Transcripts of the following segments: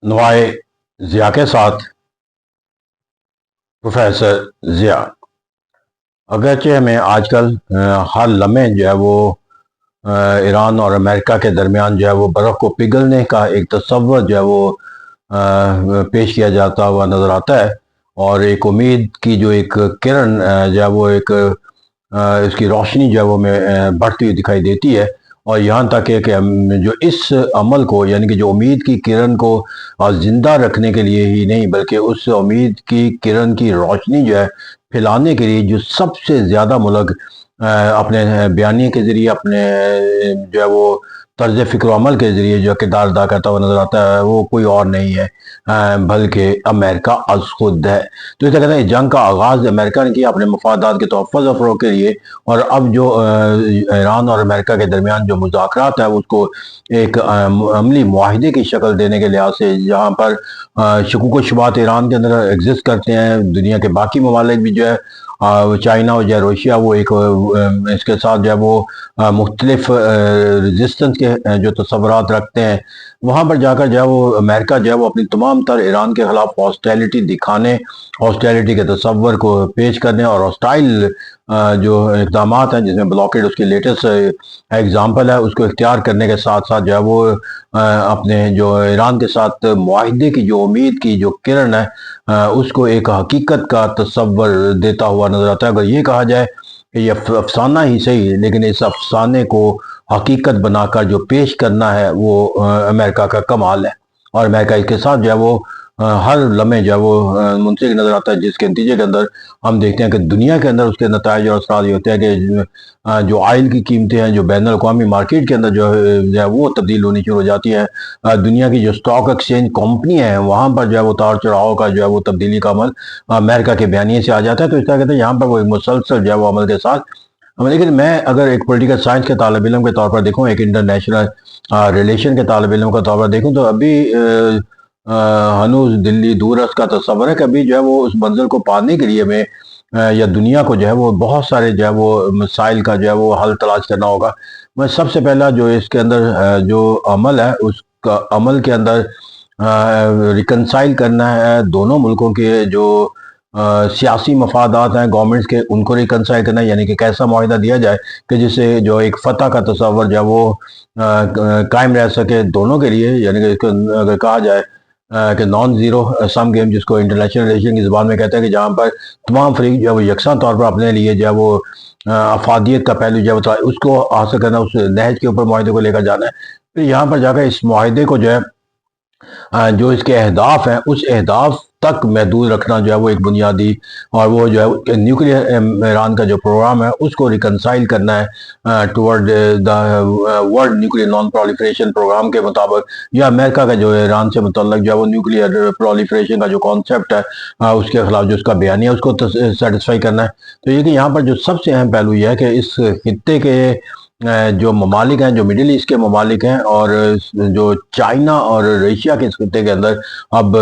नवाए ज़िया के साथ प्रोफेसर ज़िया। अगरचे हमें आजकल हर लम्हे जो है वो ईरान और अमेरिका के दरमियान जो है वो बर्फ़ को पिघलने का एक तस्वर जो है वो पेश किया जाता हुआ नज़र आता है, और एक उम्मीद की जो एक किरण जो है वो एक इसकी रोशनी जो है वो हमें बढ़ती हुई दिखाई देती है। और यहाँ तक है कि हम जो इस अमल को, यानी कि जो उम्मीद की किरण को ज़िंदा रखने के लिए ही नहीं, बल्कि उस उम्मीद की किरण की रोशनी जो है फैलाने के लिए जो सबसे ज़्यादा मुल्क अपने बयानिए के ज़रिए, अपने जो है वो तर्ज फ़िक्र अमल के ज़रिए जो किरदार अदा करता हुआ नज़र आता है, वो कोई और नहीं है बल्कि अमेरिका अज़ खुद है। तो इसे कहते हैं जंग का आगाज़ अमेरिका ने किया अपने मफादात के तहफ़्फ़ुज़ और फ़रोग़ के लिए, और अब जो ईरान और अमेरिका के दरमियान जो मुज़ाकरात है उसको एक अमली मुआहिदे की शक्ल देने के लिहाज से, जहाँ पर शकूक व शुबहात ईरान के अंदर एग्जिस्ट करते हैं, दुनिया के बाकी ममालिक भी जो है चाइना और जो रशिया वो एक इसके साथ जो है वो मुख्तलिफ रजिस्टेंस के जो तस्वुरात रखते हैं, वहाँ पर जाकर जो है वो अमेरिका जो है वो अपनी तमाम तर ईरान के ख़िलाफ़ हॉस्टिलिटी दिखाने, हॉस्टिलिटी के तस्वर को पेश करने और हॉस्टाइल जो इक़दामात हैं, जिसमें ब्लॉकेड उसकी लेटेस्ट एग्ज़ाम्पल है, उसको इख्तियार करने के साथ साथ जो है वो अपने जो ईरान के साथ मुआहिदे की जो उम्मीद की जो किरण है उसको एक हकीकत का तस्वर देता हुआ नज़र आता है। अगर ये कहा जाए कि ये अफ़साना ही सही, लेकिन इस अफ़साने को हकीकत बनाकर जो पेश करना है वो अमेरिका का कमाल है। और अमेरिका इसके साथ जो है वो हर लम्हे जो है वो मुंसलिक नज़र आता है, जिसके नतीजे के अंदर हम देखते हैं कि दुनिया के अंदर उसके नताइज और असरात ये होते हैं कि जो ऑयल की कीमतें हैं, जो बैनुल अक़वामी मार्केट के अंदर जो है वो तब्दील होनी शुरू हो जाती है। दुनिया की जो स्टॉक एक्सचेंज कंपनियाँ हैं, वहाँ पर जो है वो उतार चढ़ाव का जो है वो तब्दीली का अमल अमेरिका के बयानिए से आ जाता है। तो इस तरह कहते हैं यहाँ पर वो एक मुसलसल जो है वो अमल के साथ लेकिन मैं अगर एक पॉलिटिकल साइंस के तालिब इल्म के तौर पर देखूँ, एक इंटरनेशनल रिलेशन के तालिब इल्म के तौर पर देखूँ, तो अभी हनूज़ दिल्ली दूरस का तस्वर है कि अभी जो है वो उस मंज़िल को पाने के लिए हमें या दुनिया को जो है वो बहुत सारे जो है वो मसाइल का जो है वो हल तलाश करना होगा। मैं सबसे पहला जो इसके अंदर जो अमल है, उसका अमल के अंदर रिकनसाइल करना है दोनों मुल्कों के जो सियासी मफादात हैं गवर्नमेंट्स के, उनको रिकनसाइल करना है, यानी कि कैसा मुआहिदा दिया जाए कि जिससे जो एक फ़तह का तस्वर जो है वो कायम रह सके दोनों के लिए। यानी कि इसको अगर कहा जाए कि नॉन ज़ीरो सम गेम, जिसको इंटरनेशनल रिलेशन की ज़ुबान में कहते हैं, कि जहाँ पर तमाम फ़रीक जो है वो यकसा तौर पर अपने लिए जो है वो अफादियत का पहलू जो है वो उसको हासिल करना, उस नहज के ऊपर मुआहिदे को लेकर जाना है। फिर यहाँ पर जाकर इस मुआहिदे को जो है जो इसके अहदाफ हैं उस अहदाफ तक महदूद रखना जो है वो एक बुनियादी, और वो जो है न्यूक्लियर ईरान का जो प्रोग्राम है उसको रिकनसाइल करना है toward the world nuclear non proliferation programme के मुताबिक, या अमेरिका का जो ईरान से मुतल्लक जो है वो न्यूक्लियर प्रोलिफरेशन का जो कॉन्सेप्ट है उसके खिलाफ जो उसका बयानी है उसको सेटिस्फाई करना है। तो ये कि यहाँ पर जो सबसे अहम पहलू ये है कि इस खित्ते के जो ममालिक हैं, जो मिडिल ईस्ट के ममालिक हैं, और जो चाइना और रशिया के इस खित्ते के अंदर अब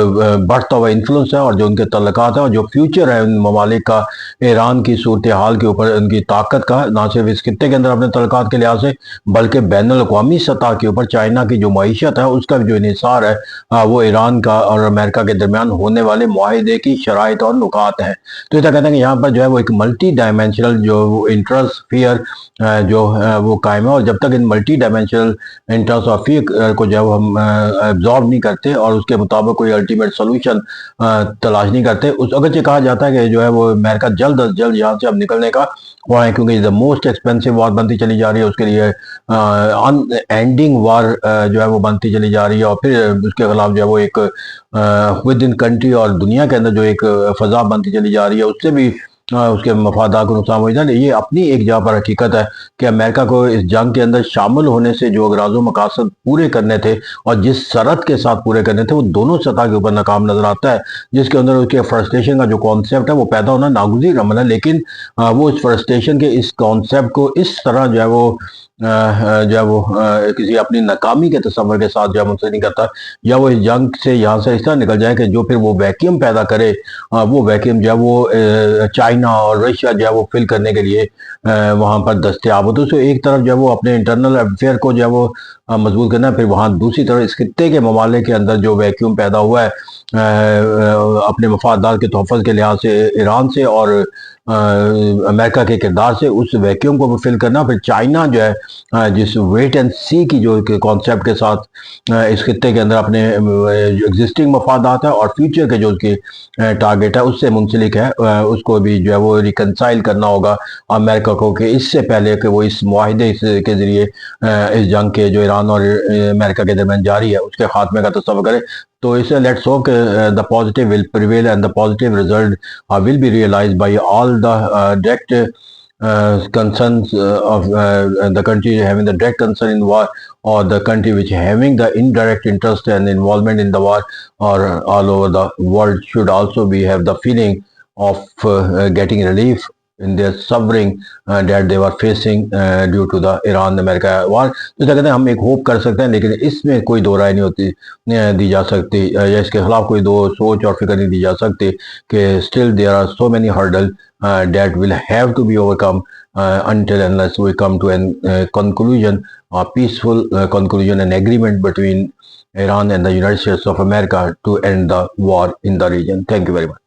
बढ़ता हुआ इन्फ्लुएंस है, और जो उनके तल्लुकात हैं और जो फ्यूचर है उन ममालिक का ईरान की सूरत हाल के ऊपर, उनकी ताकत का, ना सिर्फ इस खित्ते के अंदर अपने तल्लुकात के लिहाज से, बल्कि बैनुल अक़वामी सतह के ऊपर चाइना की जो मईशत है उसका जो इन्हिसार है वो ईरान का और अमेरिका के दरमियान होने वाले मुआहिदे की शराइत और नुकात हैं। तो ऐसा कहते हैं कि यहाँ पर जो है वो एक मल्टी डायमेंशनल जो इंटरेस्ट फियर जो वो कायम है, और जब तक इन मल्टी डायमेंशनल इंटरेस्ट और फियर को जो है वो हम एब्जॉर्ब नहीं करते और उसके मुताबिक कोई अल्टीमेट सोल्यूशन तलाश नहीं करते, उस अगरचे कहा जाता है कि जो है वो अमेरिका जल्द अज जल्द यहाँ से अब निकलने का हुआ है, क्योंकि द मोस्ट एक्सपेंसिव वार बनती चली जा रही है, उसके लिए एंडिंग वार जो है वो बनती चली जा रही है, और फिर उसके खिलाफ जो है वो एक विद इन कंट्री और दुनिया के अंदर जो एक फ़ज़ा बनती चली जा रही है, उससे भी उसके मफादात को नुकसान हो जाए। ये अपनी एक जगह पर हकीकत है कि अमेरिका को इस जंग के अंदर शामिल होने से जो अगराज़ मकासद पूरे करने थे और जिस शरत के साथ पूरे करने थे, वो दोनों सतह के ऊपर नाकाम नजर आता है, जिसके अंदर उसके फ्रस्ट्रेशन का जो कॉन्सेप्ट है वो पैदा होना नागुज़ीर अमल है। लेकिन वो इस फ्रस्ट्रेशन के इस कॉन्सेप्ट को इस तरह जो है वो جو ہے وہ کسی اپنی ناکامی کے تصور کے ساتھ جو ہے مجھ سے نہیں کرتا، یا وہ اس جنگ سے یہاں سے اس طرح نکل جائے کہ جو پھر وہ ویکیوم پیدا کرے، وہ ویکیوم جو ہے وہ چائنا اور رشیا جو ہے وہ فل کرنے کے لیے وہاں پر دستیاب ہو. تو ایک طرف جو ہے وہ اپنے انٹرنل افیئر کو جو ہے وہ مضبوط کرنا ہے، پھر وہاں دوسری طرف اس خطے کے ممالک کے اندر جو ویکیوم پیدا ہوا ہے اپنے مفادات کے تحفظ کے لحاظ سے ایران سے اور امریکہ کے کردار سے، اس ویکیوم کو فل کرنا. پھر چائنا جو ہے جس ویٹ اینڈ سی کی جو کانسیپٹ کے ساتھ اس خطے کے اندر اپنے جو ایگزسٹنگ مفادات ہیں اور فیوچر کے جو اس کی ٹارگیٹ ہے اس سے منسلک ہے، اس کو بھی جو ہے وہ ریکنسائل کرنا ہوگا امریکہ کو، کہ اس سے پہلے کہ وہ اس معاہدے کے ذریعے اس جنگ کے جو ایران اور امریکہ کے درمیان جاری ہے اس کے خاتمے کا تصور کرے. تو اس سے لیٹس ہوپ کہ the positive will prevail and the positive result will be realized by all the direct concerns of the country having the direct concern in war, or the country which having the indirect interest and involvement in the war, or all over the world should also be have the feeling of getting relief in their suffering that they were facing due to the Iran-America war. تو کہتے ہیں ہم ایک hope کر سکتے ہیں، لیکن اس میں کوئی دو رائے نہیں ہوتی دی جا سکتی، یا اس کے خلاف کوئی دو سوچ اور فکر نہیں دی جا سکتی، کہ still there are so many hurdles that will have to be overcome until unless we come to a conclusion, a peaceful conclusion and agreement between Iran and the United States of America to end the war in the region. Thank you very much.